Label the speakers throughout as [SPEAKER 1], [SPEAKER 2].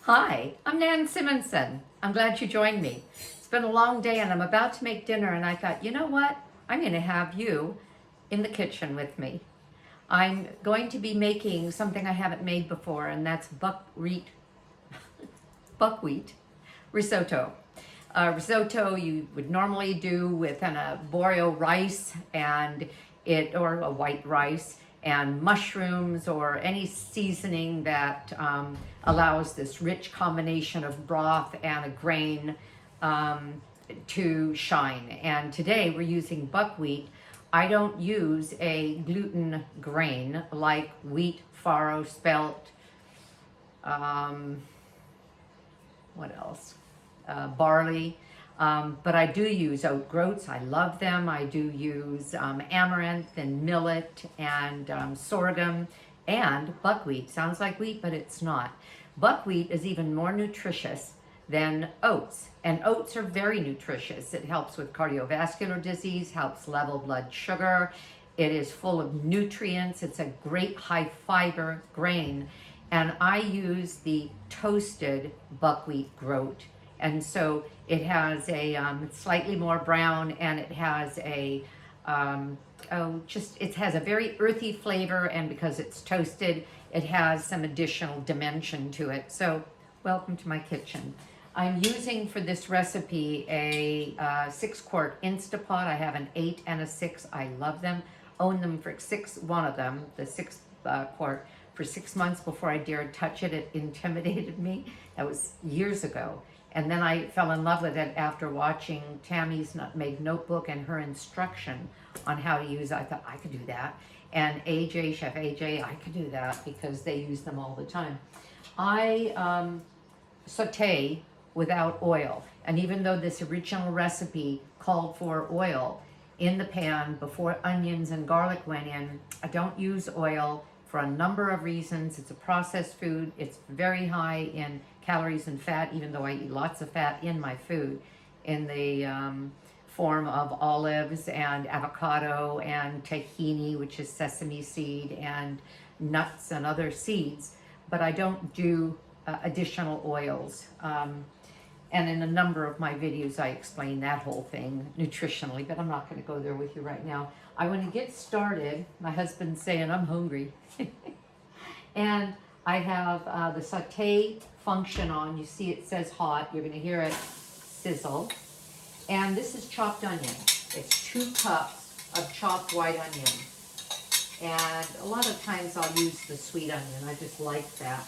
[SPEAKER 1] Hi, I'm Nan Simonson. I'm glad you joined me. It's been a long day and I'm about to make dinner and I thought, you know what? I'm going to have you in the kitchen with me. I'm going to be making something I haven't made before, and that's buckwheat risotto. Risotto you would normally do with an arborio rice or a white rice and mushrooms or any seasoning that allows this rich combination of broth and a grain um, to shine. And today we're using buckwheat. I don't use a gluten grain like wheat, farro, spelt, um, what else? Barley. But I do use oat groats. I love them. I do use amaranth and millet and sorghum and buckwheat. Sounds like wheat, but it's not. Buckwheat is even more nutritious than oats. And oats are very nutritious. It helps with cardiovascular disease, helps level blood sugar. It is full of nutrients. It's a great high fiber grain. And I use the toasted buckwheat groat. And so it has it's slightly more brown, and it has it has a very earthy flavor, and because it's toasted, it has some additional dimension to it. So welcome to my kitchen. I'm using for this recipe a 6-quart Instapot. I have an 8 and a 6. I love them. Own them for one of them, the 6 quart, for 6 months before I dared touch it. It intimidated me. That was years ago. And then I fell in love with it after watching Tammy's Nutmeg Notebook and her instruction on how to use it. I thought I could do that. And Chef AJ, I could do that because they use them all the time. I saute without oil. And even though this original recipe called for oil in the pan before onions and garlic went in, I don't use oil for a number of reasons. It's a processed food. It's very high in calories and fat, even though I eat lots of fat in my food, in the form of olives and avocado and tahini, which is sesame seed, and nuts and other seeds. But I don't do additional oils. And in a number of my videos, I explain that whole thing nutritionally, but I'm not going to go there with you right now. I want to get started. My husband's saying I'm hungry. And I have the saute function on. You see it says hot. You're going to hear it sizzle. And this is chopped onion. It's 2 cups of chopped white onion. And a lot of times I'll use the sweet onion. I just like that.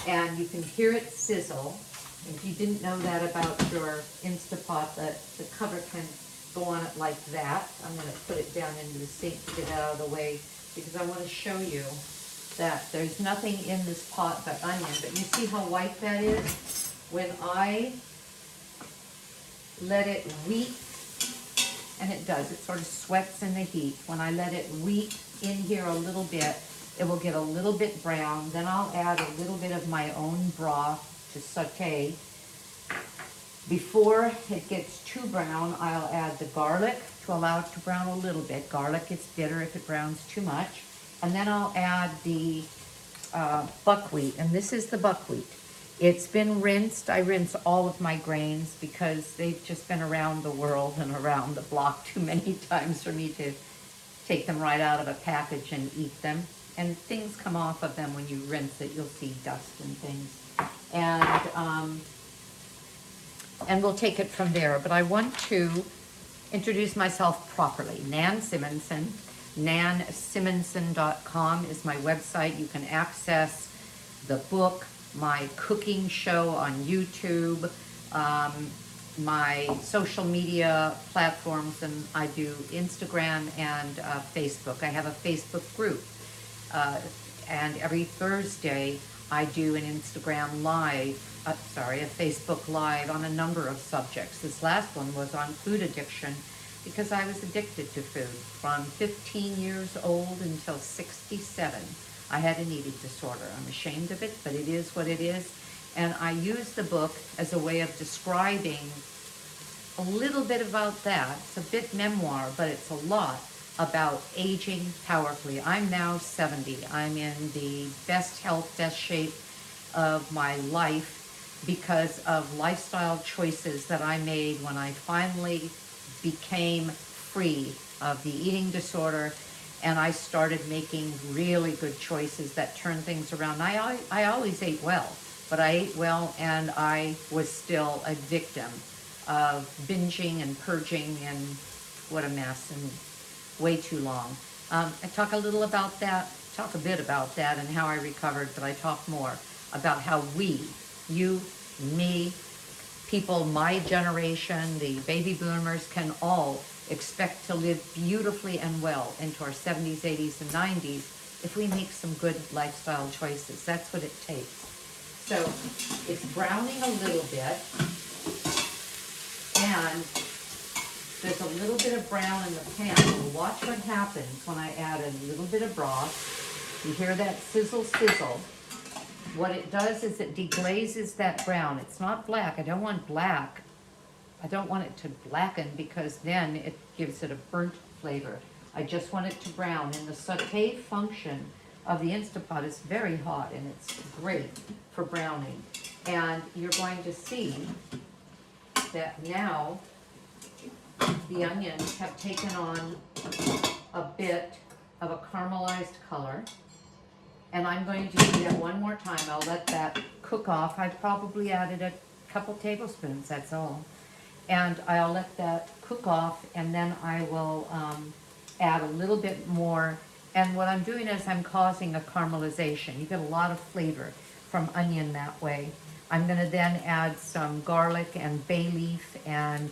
[SPEAKER 1] And you can hear it sizzle. If you didn't know that about your Instapot, the cover can go on it like that. I'm going to put it down into the sink to get it out of the way because I want to show you that there's nothing in this pot but onion. But you see how white that is? When I let it weep, and it does, it sort of sweats in the heat. When I let it weep in here a little bit, it will get a little bit brown. Then I'll add a little bit of my own broth to saute. Before it gets too brown, I'll add the garlic to allow it to brown a little bit. Garlic gets bitter if it browns too much. And then I'll add the buckwheat, and this is the buckwheat. It's been rinsed. I rinse all of my grains because they've just been around the world and around the block too many times for me to take them right out of a package and eat them. And things come off of them when you rinse it. You'll see dust and things. And we'll take it from there. But I want to introduce myself properly. Nan Simonson. NanSimonson.com is my website. You can access the book, my cooking show on YouTube, my social media platforms, and I do Instagram and Facebook. I have a Facebook group. And every Thursday, I do an Instagram live, a Facebook live on a number of subjects. This last one was on food addiction because I was addicted to food. From 15 years old until 67, I had an eating disorder. I'm ashamed of it, but it is what it is. And I use the book as a way of describing a little bit about that. It's a bit memoir, but it's a lot about aging powerfully. I'm now 70. I'm in the best health, best shape of my life. because of lifestyle choices that I made when I finally became free of the eating disorder, and I started making really good choices that turned things around. I always ate well, but I ate well and I was still a victim of binging and purging, and what a mess, and way too long. I talk a bit about that and how I recovered, but I talk more about how we, you, me, people my generation, the baby boomers, can all expect to live beautifully and well into our 70s, 80s, and 90s if we make some good lifestyle choices. That's what it takes. So it's browning a little bit, and there's a little bit of brown in the pan. So watch what happens when I add a little bit of broth. You hear that sizzle, sizzle. What it does is it deglazes that brown. It's not black. I don't want black. I don't want it to blacken because then it gives it a burnt flavor. I just want it to brown. And the saute function of the Instapot is very hot, and it's great for browning. And you're going to see that now the onions have taken on a bit of a caramelized color. And I'm going to do that one more time. I'll let that cook off. I probably added a couple tablespoons, that's all. And I'll let that cook off, and then I will add a little bit more. And what I'm doing is I'm causing a caramelization. You get a lot of flavor from onion that way. I'm going to then add some garlic and bay leaf and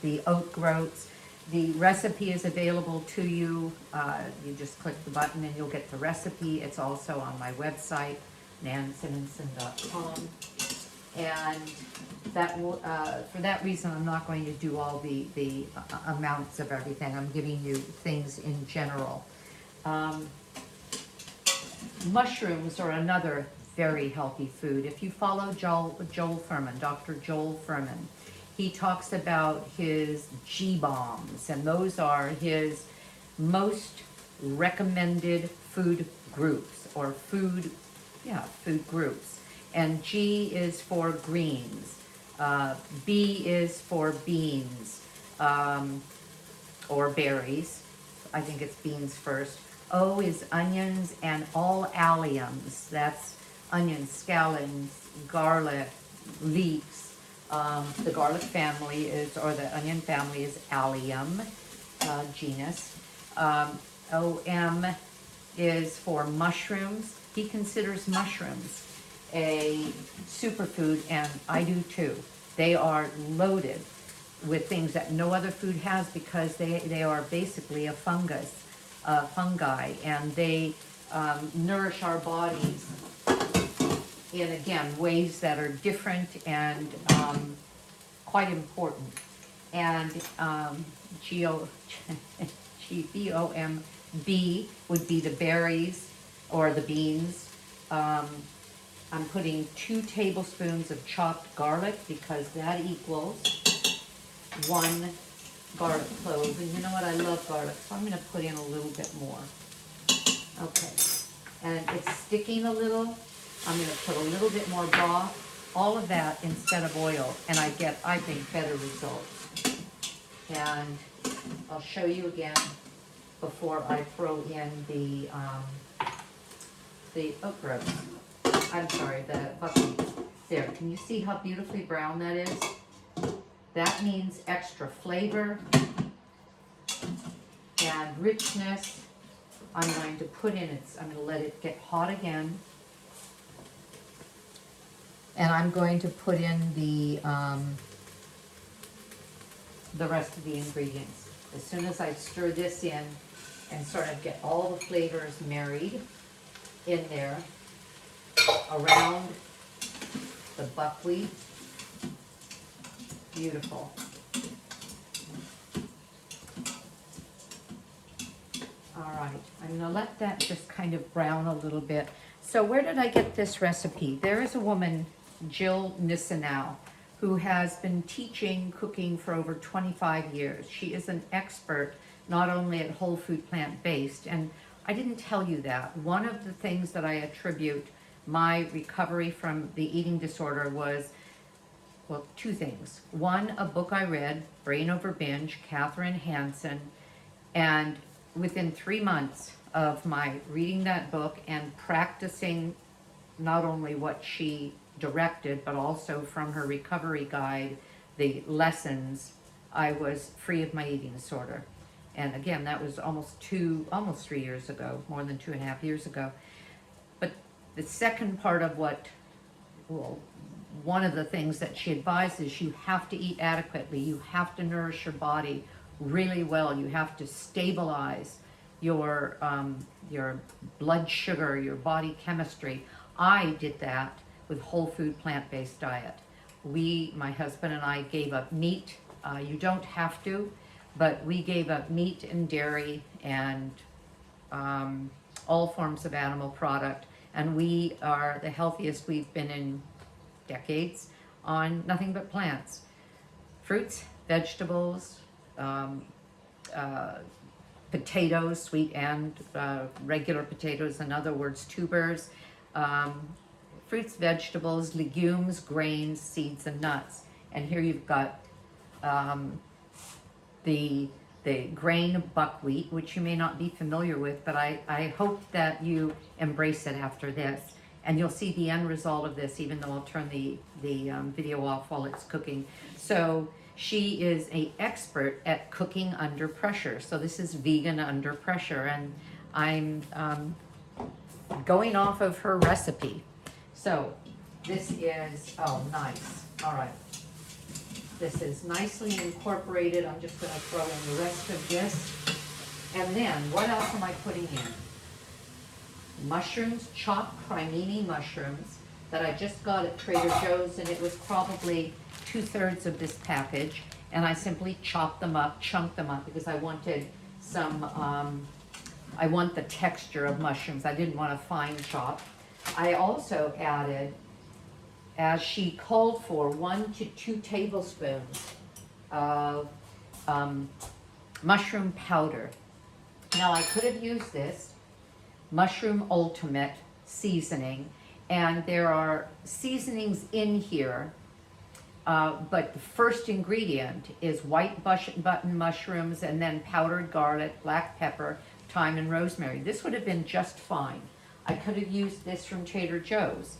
[SPEAKER 1] the oat groats. The recipe is available to you. You just click the button and you'll get the recipe. It's also on my website, nansimonson.com. And that will, for that reason, I'm not going to do all the amounts of everything. I'm giving you things in general. Mushrooms are another very healthy food. If you follow Joel Furman, Dr. Joel Furman, he talks about his G-bombs, and those are his most recommended food groups, or food groups. And G is for greens, B is for beans, or berries. I think it's beans first. O is onions and all alliums. That's onions, scallions, garlic, leeks. The garlic family is, or the onion family is allium, genus. OM is for mushrooms. He considers mushrooms a superfood, and I do too. They are loaded with things that no other food has because they are basically a fungi, and they nourish our bodies in, again, ways that are different and quite important. And B-O-M-B would be the berries or the beans. I'm putting 2 tablespoons of chopped garlic because that equals 1 garlic clove. And you know what? I love garlic, so I'm going to put in a little bit more. Okay. And it's sticking a little. I'm going to put a little bit more broth, all of that instead of oil, and I get, I think, better results. And I'll show you again before I throw in the oat groats. I'm sorry, the buckwheat. There, can you see how beautifully brown that is? That means extra flavor and richness. I'm going to put in it, I'm going to let it get hot again. And I'm going to put in the rest of the ingredients. As soon as I stir this in and sort of get all the flavors married in there around the buckwheat. Beautiful. All right, I'm going to let that just kind of brown a little bit. So where did I get this recipe? There is a woman, Jill Nisanow, who has been teaching cooking for over 25 years. She is an expert not only at whole food plant-based, and I didn't tell you that. One of the things that I attribute my recovery from the eating disorder was well, two things. One, a book I read, Brain Over Binge, Catherine Hansen, and within 3 months of my reading that book and practicing not only what she directed, but also from her recovery guide, the lessons, I was free of my eating disorder. And again, that was almost 3 years ago, more than 2.5 years ago. But the second part of one of the things that she advises, you have to eat adequately. You have to nourish your body really well. You have to stabilize your blood sugar, your body chemistry. I did that with whole food plant-based diet. My husband and I gave up meat. You don't have to, but we gave up meat and dairy and all forms of animal product, and we are the healthiest we've been in decades on nothing but plants, fruits, vegetables, potatoes, sweet and regular potatoes, in other words, tubers, fruits, vegetables, legumes, grains, seeds, and nuts. And here you've got the grain buckwheat, which you may not be familiar with, but I hope that you embrace it after this. And you'll see the end result of this, even though I'll turn the video off while it's cooking. So she is an expert at cooking under pressure. So this is vegan under pressure, and I'm going off of her recipe. So this is, oh, nice. All right. This is nicely incorporated. I'm just going to throw in the rest of this. And then, what else am I putting in? Mushrooms, chopped crimini mushrooms that I just got at Trader Joe's, and it was probably 2/3 of this package. And I simply chopped them up, chunked them up, because I wanted some, I want the texture of mushrooms. I didn't want a fine chop. I also added, as she called for, 1 to 2 tablespoons of mushroom powder. Now I could have used this Mushroom Ultimate seasoning, and there are seasonings in here, but the first ingredient is white button mushrooms, and then powdered garlic, black pepper, thyme, and rosemary. This would have been just fine. I could have used this from Trader Joe's.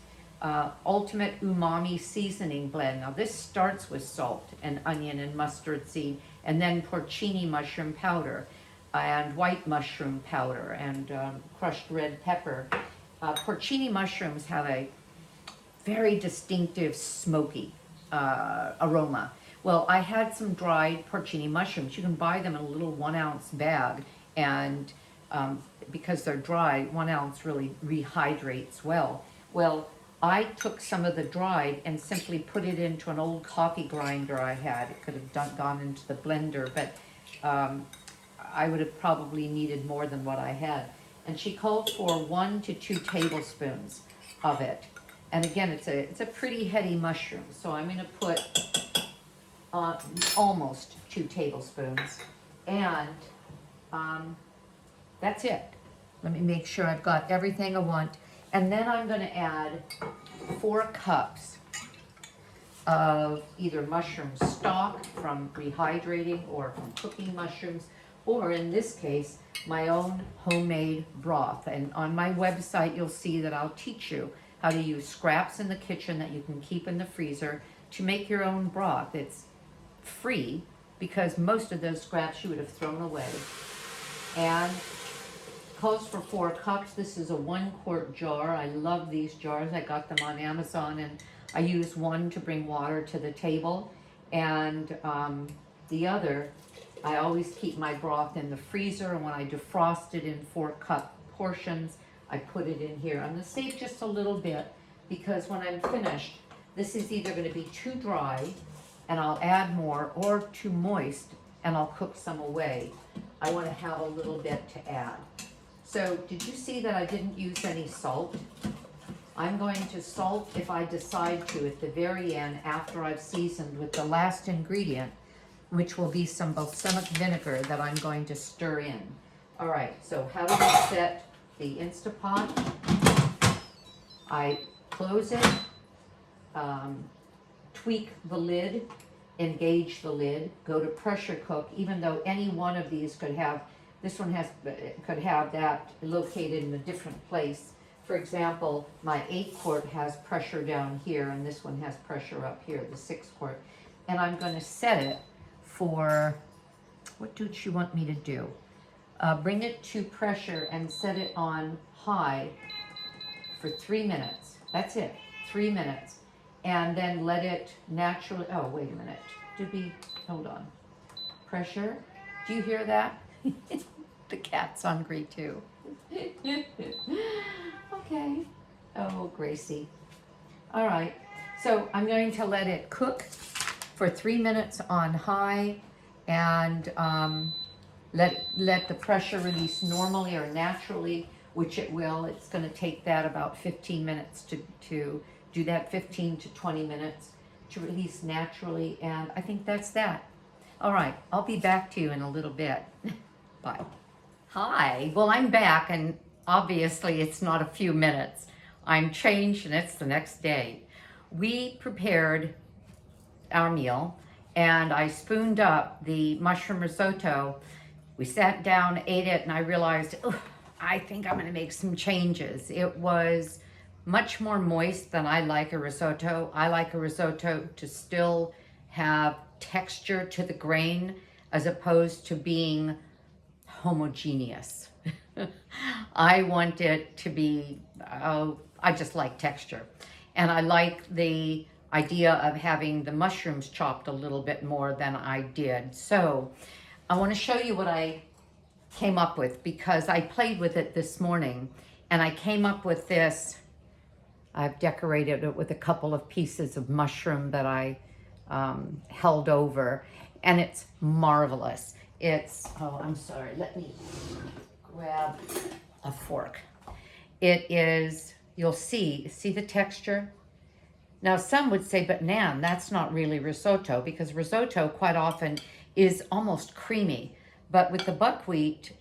[SPEAKER 1] Ultimate Umami Seasoning Blend. Now this starts with salt and onion and mustard seed, and then porcini mushroom powder and white mushroom powder and crushed red pepper. Porcini mushrooms have a very distinctive smoky aroma. Well, I had some dried porcini mushrooms. You can buy them in a little 1-ounce bag, and because they're dry, 1 ounce really rehydrates well. Well, I took some of the dried and simply put it into an old coffee grinder I had. It could have gone into the blender, but I would have probably needed more than what I had. And she called for 1 to 2 tablespoons of it. And again, it's a pretty heady mushroom, so I'm going to put almost 2 tablespoons. And that's it. Let me make sure I've got everything I want. And then I'm going to add 4 cups of either mushroom stock from rehydrating or from cooking mushrooms, or in this case, my own homemade broth. And on my website, you'll see that I'll teach you how to use scraps in the kitchen that you can keep in the freezer to make your own broth. It's free because most of those scraps you would have thrown away. And calls for 4 cups. This is a 1-quart jar. I love these jars. I got them on Amazon, and I use one to bring water to the table, and the other, I always keep my broth in the freezer, and when I defrost it in 4-cup portions, I put it in here. I'm going to save just a little bit because when I'm finished, this is either going to be too dry and I'll add more, or too moist and I'll cook some away. I want to have a little bit to add. So did you see that I didn't use any salt? I'm going to salt if I decide to at the very end after I've seasoned with the last ingredient, which will be some balsamic vinegar that I'm going to stir in. All right, so how do we set the Instapot? I close it, tweak the lid, engage the lid, go to pressure cook, even though any one of these could have, this one could have that located in a different place. For example, my 8-quart has pressure down here, and this one has pressure up here, the 6-quart. And I'm going to set it for, what did she want me to do? Bring it to pressure and set it on high for 3 minutes. That's it, 3 minutes. And then let it naturally, oh, wait a minute. Hold on. Pressure, do you hear that? The cat's hungry too. Okay. Oh, Gracie. All right, so I'm going to let it cook for 3 minutes on high, and let the pressure release normally or naturally, which it will. It's going to take that about 15 minutes to do that, 15 to 20 minutes to release naturally, and I think that's that. All right, I'll be back to you in a little bit. Bye. Hi, well, I'm back, and obviously it's not a few minutes. I'm changed and it's the next day. We prepared our meal, and I spooned up the mushroom risotto. We sat down, ate it, and I realized, I think I'm gonna make some changes. It was much more moist than I like a risotto. I like a risotto to still have texture to the grain as opposed to being homogeneous. I want it to be, I just like texture. And I like the idea of having the mushrooms chopped a little bit more than I did. So I want to show you what I came up with, because I played with it this morning and I came up with this. I've decorated it with a couple of pieces of mushroom that I held over, and it's marvelous. It's, oh, I'm sorry, let me grab a fork. It is, you'll see the texture? Now some would say, but Nan, that's not really risotto, because risotto quite often is almost creamy. But with the buckwheat,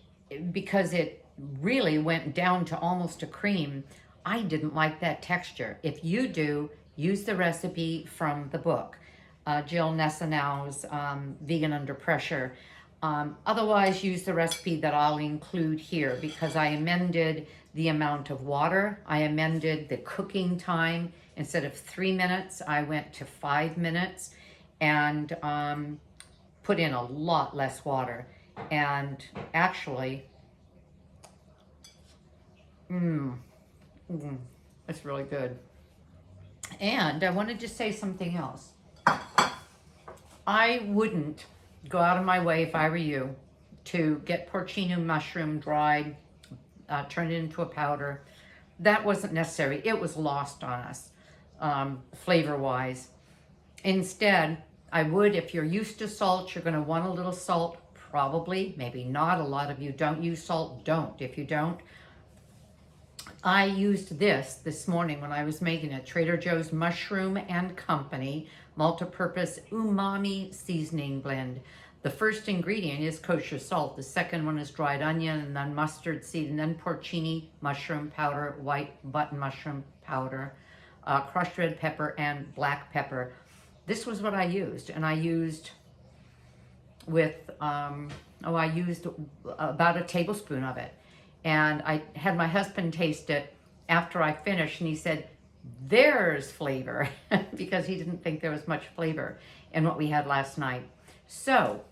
[SPEAKER 1] because it really went down to almost a cream, I didn't like that texture. If you do, use the recipe from the book, Jill Nessenau's Vegan Under Pressure. Otherwise, use the recipe that I'll include here, because I amended the amount of water. I amended the cooking time. Instead of 3 minutes, I went to 5 minutes, and put in a lot less water. And actually, it's really good. And I wanted to say something else. I wouldn't go out of my way, if I were you, to get porcino mushroom dried, turn it into a powder. That wasn't necessary. It was lost on us, flavor-wise. Instead, I would, if you're used to salt, you're going to want a little salt, probably, maybe not. A lot of you don't use salt. Don't. If you don't, I used this morning when I was making it. Trader Joe's Mushroom and Company multi-purpose umami seasoning blend. The first ingredient is kosher salt. The second one is dried onion, and then mustard seed, and then porcini mushroom powder, white button mushroom powder, crushed red pepper, and black pepper. This was what I used, and I used I used about a tablespoon of it. And I had my husband taste it after I finished, and he said, there's flavor, because he didn't think there was much flavor in what we had last night. So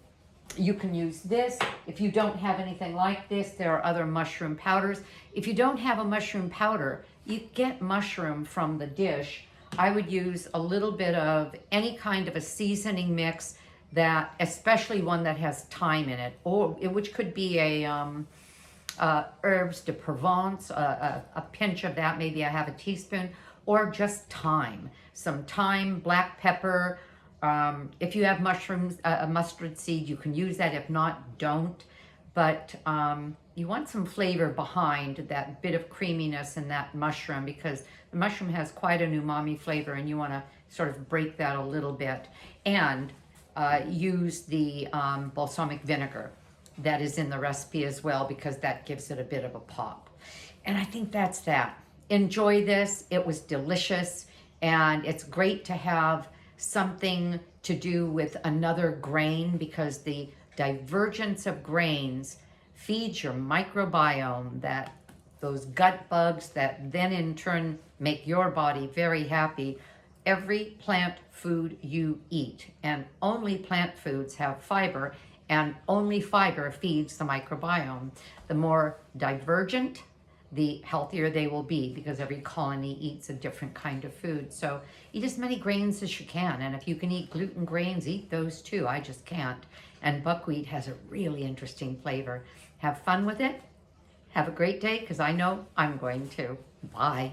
[SPEAKER 1] you can use this. If you don't have anything like this, there are other mushroom powders. If you don't have a mushroom powder, you get mushroom from the dish. I would use a little bit of any kind of a seasoning mix, that, especially one that has thyme in it, or which could be a herbs de Provence, a pinch of that, maybe I have a teaspoon, or just thyme, some thyme, black pepper. If you have mushrooms, a mustard seed, you can use that. If not, don't. But you want some flavor behind that bit of creaminess in that mushroom, because the mushroom has quite an umami flavor, and you want to sort of break that a little bit. And use the balsamic vinegar that is in the recipe as well, because that gives it a bit of a pop. And I think that's that. Enjoy this. It was delicious, and it's great to have something to do with another grain, because the divergence of grains feeds your microbiome, that those gut bugs that then in turn make your body very happy. Every plant food you eat, and only plant foods have fiber, and only fiber feeds the microbiome. The more divergent, the healthier they will be, because every colony eats a different kind of food. So eat as many grains as you can, and if you can eat gluten grains, eat those too. I just can't. And buckwheat has a really interesting flavor. Have fun with it. Have a great day, because I know I'm going to. Bye.